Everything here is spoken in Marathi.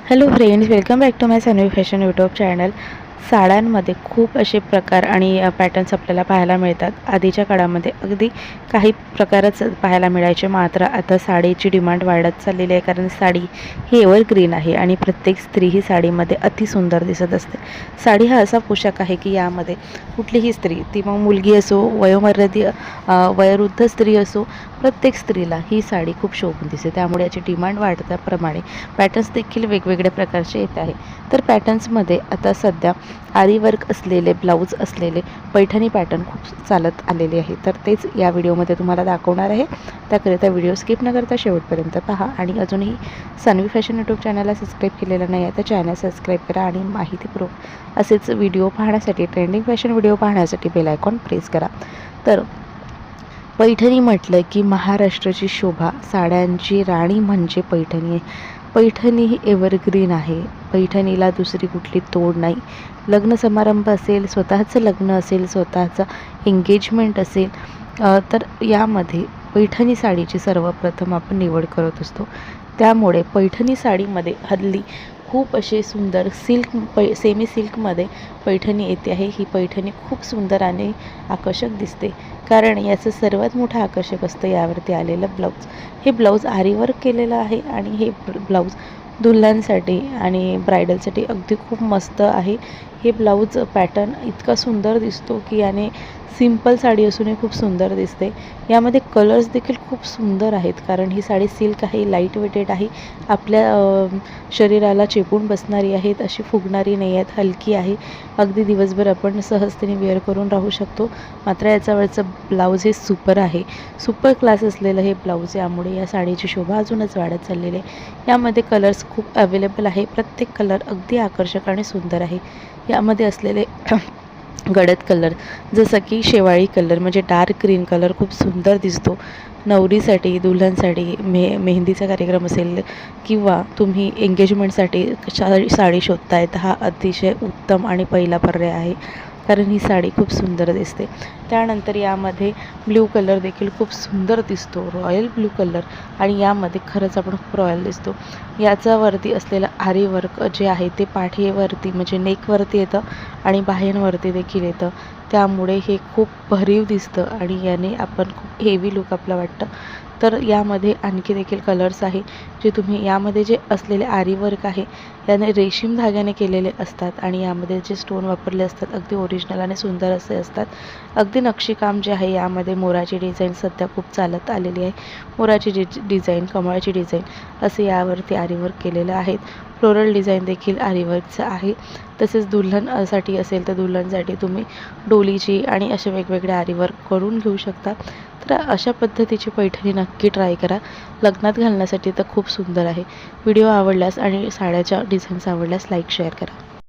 Hello friends, welcome back to my Sanvi fashion YouTube channel. साड्यांमध्ये खूप असे प्रकार आणि पॅटर्न्स आपल्याला पाहायला मिळतात। आधीच्या काळामध्ये अगदी काही प्रकारच पाहायला मिळायचे, मात्र आता साडीची डिमांड वाढत चाललेली आहे, कारण साडी ही एव्हरग्रीन आहे आणि प्रत्येक स्त्री ही साडीमध्ये अतिसुंदर दिसत असते। साडी हा असा पोशाख आहे की यामध्ये कुठलीही स्त्री, ती मग मुलगी असो, वयोवृद्ध स्त्री असो, प्रत्येक स्त्रीला ही साडी खूप शोभून दिसते। त्यामुळे याची डिमांड वाढल्याप्रमाणे पॅटर्न्स देखील वेगवेगळ्या प्रकारचे येत आहे। तर पॅटर्न्समध्ये आता सध्या आरी वर्क असलेले, ब्लाऊज असलेले पैठणी पॅटर्न खूप चालत आलेले आहे। तर तेच या व्हिडिओमध्ये तुम्हाला दाखवणार आहे। त्याकरिता व्हिडिओ स्किप न करता शेवटपर्यंत पहा आणि अजूनही सनवी फॅशन यूट्यूब चॅनलला सबस्क्राईब केलेलं नाही आहे तर चॅनल सबस्क्राईब करा आणि माहितीपूर्वक असेच व्हिडिओ पाहण्यासाठी, ट्रेंडिंग फॅशन व्हिडिओ पाहण्यासाठी बेल आयकॉन प्रेस करा। तर पैठणी म्हटलं की महाराष्ट्राची शोभा, साड्यांची राणी म्हणजे पैठणी आहे। पैठणी ही एव्हरग्रीन आहे। पैठणीला दुसरी कुठली तोड नाही। लग्न समारंभ असेल, स्वतःचं लग्न असेल, स्वतःचा एंगेजमेंट असेल, तर यामध्ये पैठणी साडीची सर्वप्रथम आपण निवड करत असतो। त्यामुळे पैठणी साडीमध्ये हल्ली खूप असे सुंदर सेमी सिल्कमध्ये पैठणी येते आहे। ही पैठणी खूप सुंदर आणि आकर्षक दिसते, कारण याचं सर्वात मोठं आकर्षक असतं यावरती आलेलं ब्लाऊज। हे ब्लाऊज आरीवर्क केलेलं आहे आणि हे ब्लाऊज दुल्हनसाठी आणि ब्रायडलसाठी अगदी खूप मस्त आहे। हे ब्लाऊज पॅटर्न इतका सुंदर दिसतो की याने सिंपल साडी असूनही खूप सुंदर दिसते। यामध्ये कलर्स देखील खूप सुंदर आहेत, कारण ही साडी सिल्क आहे, लाईट वेटेड आहे, आपल्या शरीराला चेपून बसणारी आहेत, अशी फुगणारी नाही आहेत, हलकी आहे, अगदी दिवसभर आपण सहजतेने वेअर करून राहू शकतो। मात्र याच्यावरचं ब्लाऊज हे सुपर आहे, सुपर क्लास असलेलं हे ब्लाऊज, यामुळे या साडीची शोभा अजूनच वाढत चाललेली आहे। यामध्ये कलर्स खूप अवेलेबल आहे, प्रत्येक कलर अगदी आकर्षक आणि सुंदर आहे। यामध्ये असलेले गडद कलर, जसं की शेवाळी कलर म्हणजे डार्क ग्रीन कलर खूप सुंदर दिसतो। नवरीसाठी, दुल्हनसाठी, मेहंदीचा कार्यक्रम असेल किंवा तुम्ही एंगेजमेंटसाठी साडी शोधताय तर हा अतिशय उत्तम आणि पहिला पर्याय आहे, कारण ही साडी खूप सुंदर दिसते। त्यानंतर यामध्ये ब्ल्यू कलर देखील खूप सुंदर दिसतो, रॉयल ब्ल्यू कलर, आणि यामध्ये खरंच आपण खूप रॉयल दिसतो। याच्यावरती असलेलं आरी वर्क जे आहे ते पाठीवरती म्हणजे नेकवरती येतं आणि बाह्यांवरती देखील येतं, त्यामुळे हे खूप भरीव दिसतं आणि याने आपण खूप हेवी लुक आपला वाटतं। तर यामध्ये आणखी देखील कलर्स आहे, जे तुम्ही यामध्ये जे असलेले आरी वर्क आहे याने रेशीम धाग्याने केलेले असतात आणि यामध्ये जे स्टोन वापरले असतात अगदी ओरिजिनल आणि सुंदर असे असतात। अगदी नक्षीकाम जे आहे यामध्ये मोराची डिझाईन सध्या खूप चालत आलेली आहे। मोराची डिझाईन, कमळाची डिझाईन असे यावरती आरी वर्क केलेलं आहे। फ्लोरल डिझाईन देखील आरी वर्कचं आहे। तसेच दुल्हनसाठी असेल तर दुल्हनसाठी तुम्ही डोलीची आणि असे वेगवेगळे आरी वर्क करून घेऊ शकता। तर अशा पद्धतीची पैठणी नक्की ट्राय करा, लग्नात घालण्यासाठी तर खूप सुंदर आहे। व्हिडिओ आवडल्यास आणि साड्याच्या डिझाईन्स आवडल्यास लाईक शेअर करा।